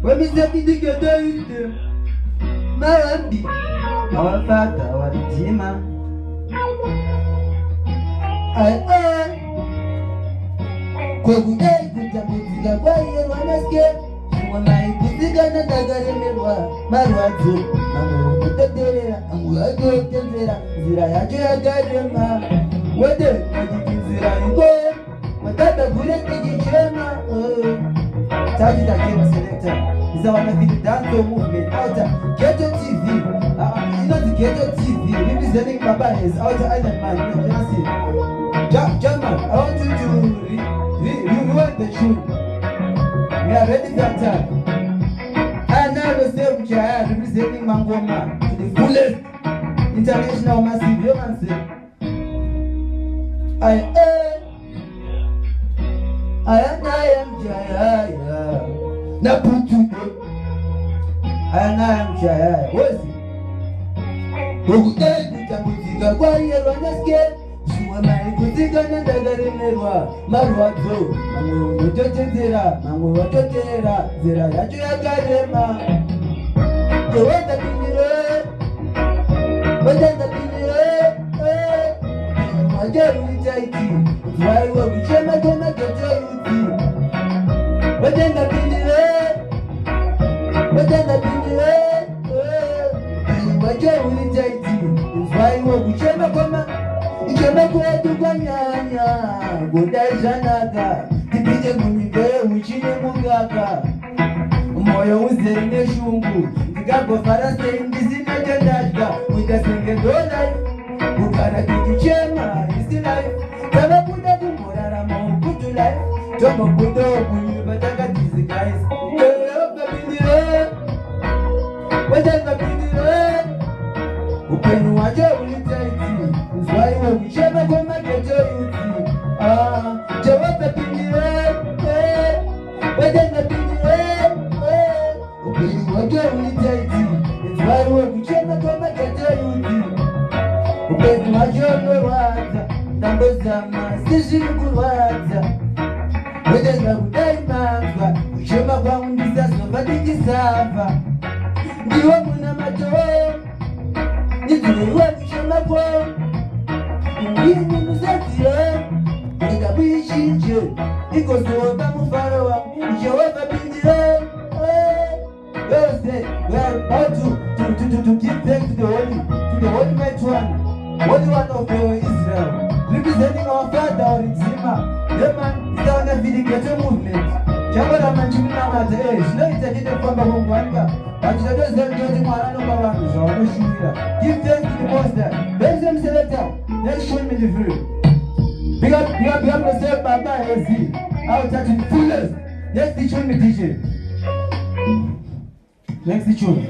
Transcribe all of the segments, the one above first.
When we step in the ghetto with them, my auntie, our father, our redeemer. Kwegudai kutambudzika kwaiyerwa nescape mwamai kusikana ndakaremerwa marwadzo mamwe okuteterera amwe atotenzera nzira yacho yakarema wede achiti nzira iko matata gure tichichema tachita selector isawana video dance movement out Ghetto TV inonzi Ghetto TV representing Baba is out Island Man German. I want you to rewind the tune. We are ready for attack. And now the same chair representing Mangoma to the fullest international massive romance. I am Jaya. Now put you. I am Jaya. What's it? Who died with the music? Why you run the scale? Mwamai kusikana ndakaremerwa marwadzo mamwe ototenzera mamwe watotera nzira yacho yakarema wandapindire wajaruitaiti zvaiwe kuchema kwemageteuti wandapindire wajaruitaiti zvaiwe kuchema kwema Ichema kwetu kwa nyanya Kudazhanaka Tipite munyika uchine mungaka Moyo uzeri neshungu Ndikagofara ndisina chandadya Mutasenge life Kukara tichichema isi life Tava kuda kumborarama ukutu life Tomo kuda kunyuba takatizi guys Wetangapindire Upenu wacho ulitaiti Zwaiwe kuchema kwa mageto yuti Jawapa pindire Wajenga pindire Upenu wacho ulitaiti Zwaiwe kuchema kwa mageto yuti Upenu wacho ulwaza Nambo zama sishiri kurwaza Wajenga kudai manga Kuchema kwa undisa sofa tikisava Ndiwa muna macho Nituwe kuchema kwa Yini muzatira Nikabishinje Ikosoba mufaro wa Jehova pindire Thursday we are about to give thanks to the holy might one of Israel representing our father our Redeemer. The man is down the Ghetto movement. Jamara manjimina mate shinoita kite kwamba mungwanga Bachiradoza njozi mwarano babangu Zawano shuira Give thanks to the monster Benz them selector Next one me the view Big up yourself Baba Ezi Out touching the fullest Next tune me DJ Next tune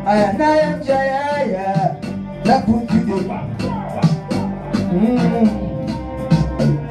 I am Jaya La Puntido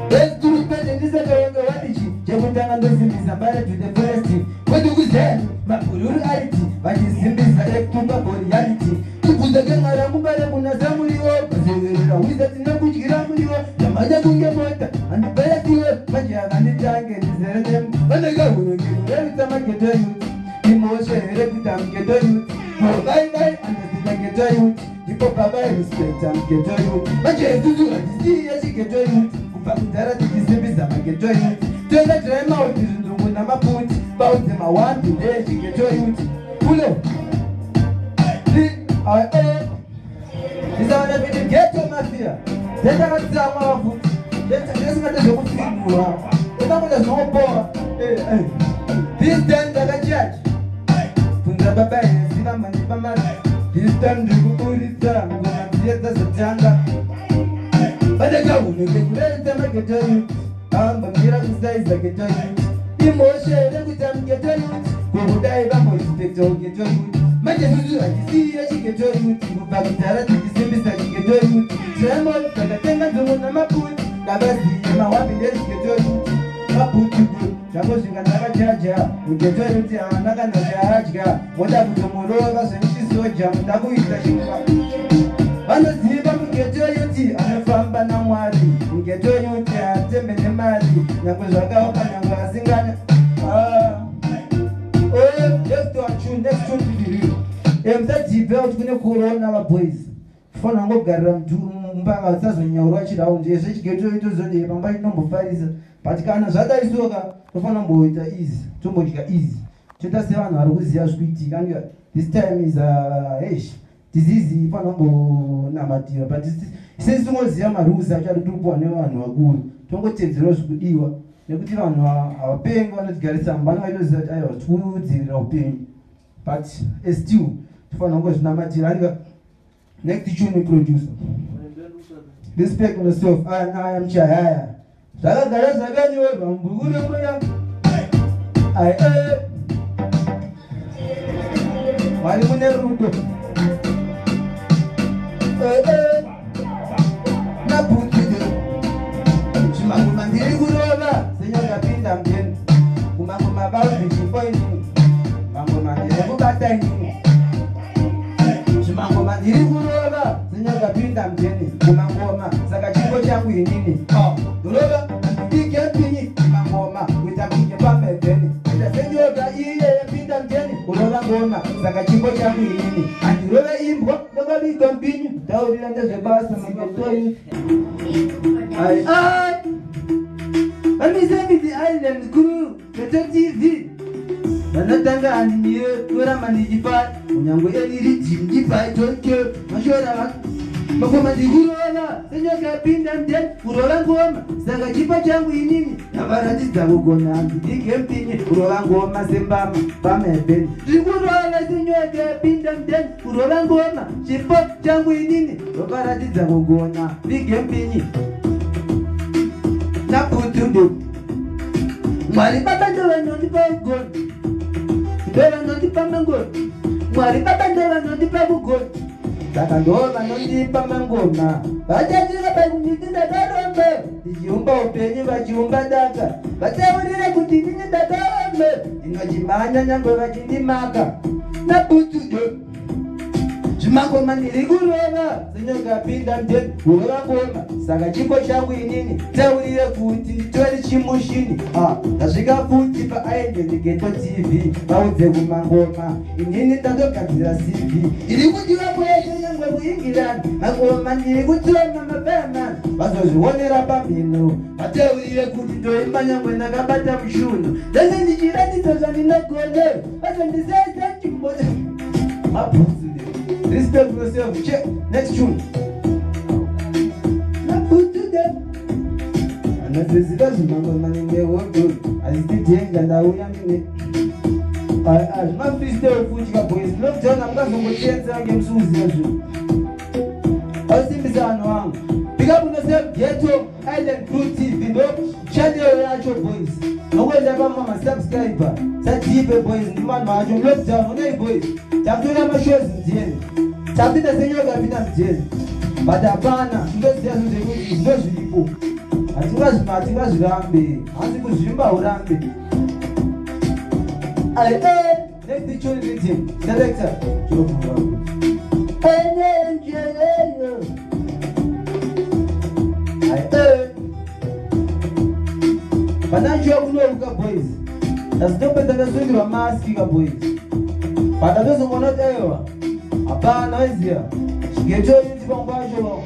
Let's do it better this is the Wadichi Jebutanga ndosimbiza mbale to the forest Weduguzeni Makuluru aliti Vajisimbiza ektumba for reality Tukuza gengara mbale munazamuliwo Mazewerera wizati na kuchikira muliwo Yamaja kunge mota Andibaya tiwe Majia ganditange nizerem Vanega unogiru Revita mageto yuti Imoshe revita mgeto yuti Mogai andazita geto yuti Ipo baba respect mgeto yuti Majia zuzu adisi ya geto yuti Kupakutara tikisimbiza mageto yuti Tenda trema utizundungu na maputi Bauze mawambi leji geto yuti Pulo Nizawana vidi ghetto mafia Tenda katisa wafuti Tenda katisa kufigura Tenda katisa wapoa This time daga judge Funza baba yezina manipa mara This time ndikukulita Ngona mzieta satanga Badega unekekuleta mageto yuti Amba mgira kusaiza geto yuti Imoshe rekuta mgeto yuti Kuhudai bambo ispekto geto yuti Maje zuzu ajisi ya geto yuti Kupakutara tikisimbisa geto yuti Tremo kakatenga zungu na maputi Kabasi yema wapi ndezi geto yuti Maputi bro Jambo shingandaka jaja Geto yuti amanaka na jahajga Moda kutomoroga sanishi soja Mutaku itashinga Bano ziba mgeto yuti Anafamba na mwari Mgeto yuti atembe ne mali Nyakuzaka waka nyangwa zinganya corona va boys fona ngogarira mumba vasazonyaura chiraundi yezve chigeto itozodi pamba chinombofarisa but kana zvadaisoka tofana mboita easy tombodya easy toita sevanhu vari kuziva zvikuitika anga this time is disease ifana mbonamatira but sesi tingoziva marules acho ari kupuwa nevanhu vakuru tongotedzerwa zvikudiwa nekuti vanhu havapengi vanotigarisa mumba vanongaitoziva kuti aiwa tikudzivirira upenyu but still tofana kungozvinamatira anga next tune producer respect on yourself I am chayaya zvakagara zvakanyorwa mubhuku remoya mwari mune rudo nabhutide zvimangoma ndiri kurova senyakapinda mdeni kumangoma vazvichipoinini mangoma ndiri kubata inini zvimangoma ndiri kurova senyakapinda mdeni kumangoma saka chipo changu inini rova ikepinyi mangoma kuita kunge pamedheni ita senyoka iye yapinda mdeni urova ngoma saka chipo changu inini andirove imbwa ndakabika mpinyu ndaurira ndezvebasa maketoyi vamisemi the island crew Keto TV vanotanga haniniye kuramba ndichifara unyange eriri jimjipai tonke mashora makoma ndikurova senyoka yapinda mdeni urova ngoma saka chipo changu inini yavaratidza kugona ndidike mpinyi urova ngoma sembama pamebheni ndikurova senyoka yapinda mdeni urova ngoma chipo changu inini yavaratidza kugona ndidike mpinyi naputundo mwari baba ndovanondipa ugoni ndovanondipa mangoni mwari baba ndovanondipa kugoni saka ndovanondipa mangoma vachachira pakuniti ndakarombe ndichiumba upenyu vachiumba daka vataurira kuti ndini ndakarombe ndinochimhanya nyangwe vachindimaka naputudo zvimangoma ndiri kurova senyoka yapinda mdeni urova ngoma saka chipo changu inini taurire kuti nditori chimushini ndasvika futi paisland Keto TV vaudze kumangoma inini ndatogadzira CV ndiri kudiwa kwese nyangwe kuingirani mangoma ndiri kutoma mabama vazozvionera pamhino vataurire kuti ndoimba nyangwe ndakabata mushuno ndase ndichiratidza zvandinogone vazondisaisa chimbode mabhutsu. Respect yourself. Check. Next tune. Naputude. Anazizika zvimangoma ningewodo. Azitijenga ndauya mine. Ma freestyle fuchika boys. Lokutana mukazongochenza ngemusuzi yazvo. Ausimbisa vanhu vangu. Pick up on yourself. Ghetto Island Crew TV. Ndo channel yacho boys. Nokwenda pama subscriber. Satipe boys. Ndimanu vacho. Lokutana unei boys. Takutora mashows mjeni. Tapinda senyoka yapinda mjeni. But hapana, ndoziya zvekuti ndozviripo. Hatingazvirambe. Hasi kuzvimba urambe. Next tune rhythm. Selector. Bananjwa kunoruka boys. Azitopeta kasungirwa maski ka boys. Patazongona tewa. Hapana weziya. Chigeto iti pangwacho.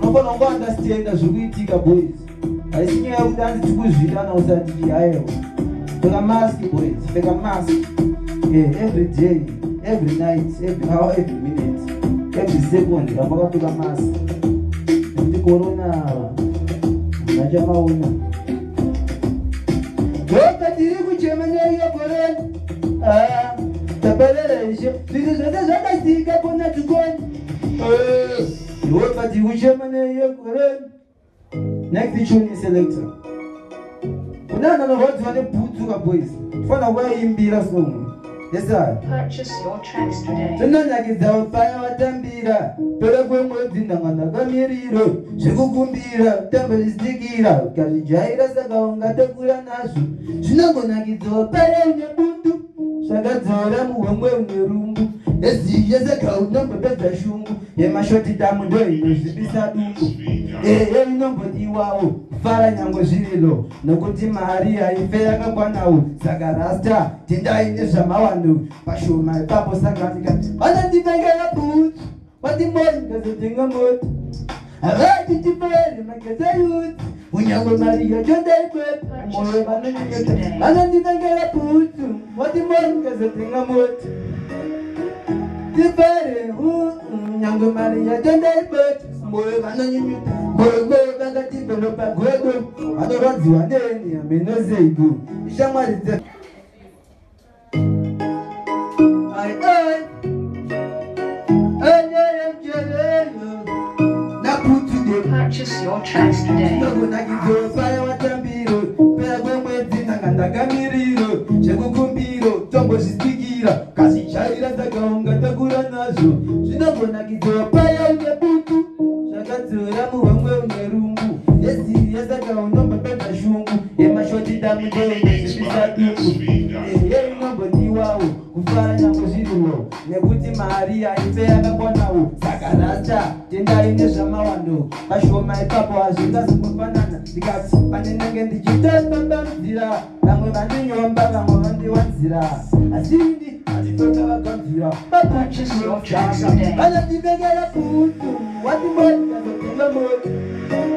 Unofana kungounderstanda zvikuitika boys. Haisinyaya kuti handiti kuzvitana usati hayo. Pfeka mask boys. Pfeka mask. Every day, every night, every hour, every minute, every second. Vakapfeka mask. Nekuti corona nachamaona. Ndoka tiri kuchema nyaya corona. Tabaleleshe, ndizvo zvose zvakasika pona tukoni. Iwe kati kuchema nyaya corona. Next tune is selector. Kunana novodzi vane bhutsu ka boys. Fana kuimbira song. Purchase your tracks today. Tinonakidza vapaya vatambira. Pera kwemwedzi ndanga ndakamiriro. Zvekukumbira kutamba zvichitikira. Ukazvijaira saka ungatakura nazvo. Zvinongonakidza vapaya une bundu. Zvakadzora muhomwe une rumbu. Eziye saka unombopedza shungu. Yemashoti tamu ndo inozvibisa dumbu. Inombodiwawo. kufara nyango zviro nokuti mari haife yakakwanawo saka rasta tendai nezvamawando pashoma ipapo saka ndikati vanandivengera bhutsu watimoni ngazotenga mota havati tifere mageza yuti unyango mari yacho ndaikweta moyo vanonyengeta vanandivengera bhutsu watimoni ngazotenga mota tifere unyango mari yacho ndaikweta moyo vanonyengeta gogo vakati belopa gogo vanorwadziwa neni amenozeigo ishamwari dze Purchase your tracks today. Paya watambiro pera kwemwedzi nanga ndakamiriro zvekukumbiro tombozvisikira kazvichaira dzakaunga takura nazvo zvinongonakidziwa paya une butu zvakadzora muhomwe une rumbu yeziri yesaka unombopedza shungu yemashoti damudezvisaduku yeinombodiwawo kufara nyango zviriwo nekuti mari haife yakakwanawo saka rasta tendai nezvamawando pashoma ipapo hazvingazofanana ndikati panenenge ndichitapambanzira vamwe vandinyomba vamwe vandiwanzira asini handitoka vakanzira vanandivengera bhutsu watimoniazotenga moto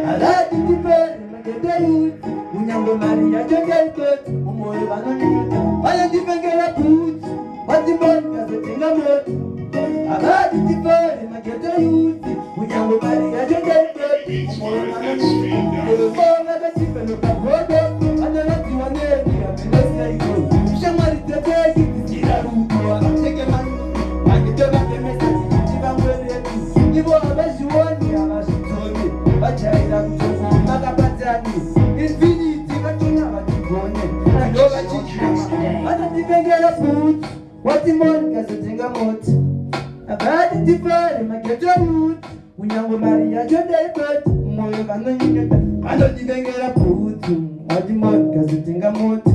harati tifere mageteyuti unyango mari yacho ngaitoti umoyo vanonyuta vanandivengera bhutsu watimoniazotenga moto harati tifere mageteyuti unyango mari yacho ngaitoti umoyo vanonyuta vakachipenokagodo vanaradziwa neni ameneseiko shamwari dzepeki dzichirarudo vakateke manu vanditovapemesa dzichiti vamweretu ivo havazvioni havazvitsoni vajaira kutoko vakapatani infiniti vachona vatigone ndo vachichirama vanandivengera bhutsu watimoni kazotenga mota havati tifare magetoyuti unyango mari yacho ndaikoti moyo vanonyunyuta vanondivengera bhutsu watimoni kazotenga mota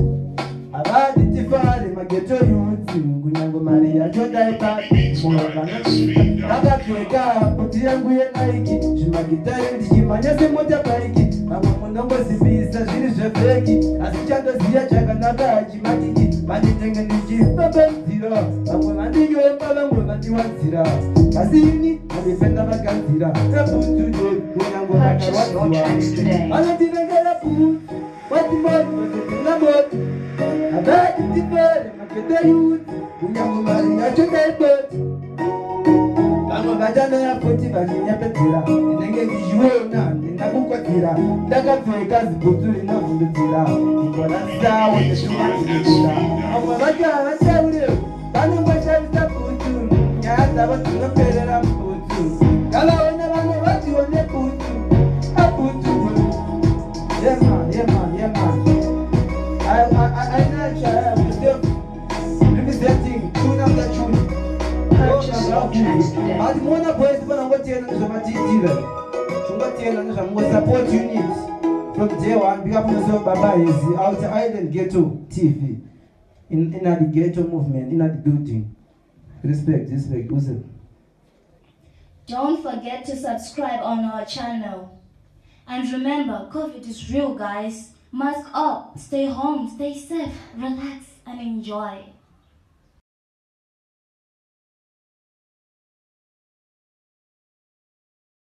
havati tifare mageto yuti kunyango mari yacho ndaikoti moyo vanonyunyuta vakapfeka bhuti yangu yenaiki zvimagitari ndichimhanya semota baiki vamwe munongozivisa zviri zvefeki asi chandoziya chakanaka hachimatiki vanditenge ndichipambadzira vamwe vandinyomba vamwe vandiwanzira asi ini handifenda vaganzira kabhutsudo kunyango vakarwadziwa vanondivengera bhutsu watimoni vazotenga moto havati tifere mageto yuti kunyango mari yacho ndaikoti vamwe vatanoyapoti vachinyapedzera ndinenge ndichiona ndingakukwadzira ndakapfeka zibhutsu rinovhundudzira ndikona sawo ndezvimakudzira vamwe vacho havataure vanongoshavisa bhutsu nyaya dzavo dzinoperera mubhutsu ngavaone vamwe vachione bhutsu abhutsu yeman representing tune after tune. But Mona boys vanangotenda nezvamatiitira zvongotenda nezvamungosupport unit from day one. Big up yourself Baba Hezi Outer Island Ghetto TV in the ghetto movement in the building. Respect. Uze. Don't forget to subscribe on our channel. And remember, COVID is real, guys. Mask up, stay home, stay safe, relax and enjoy.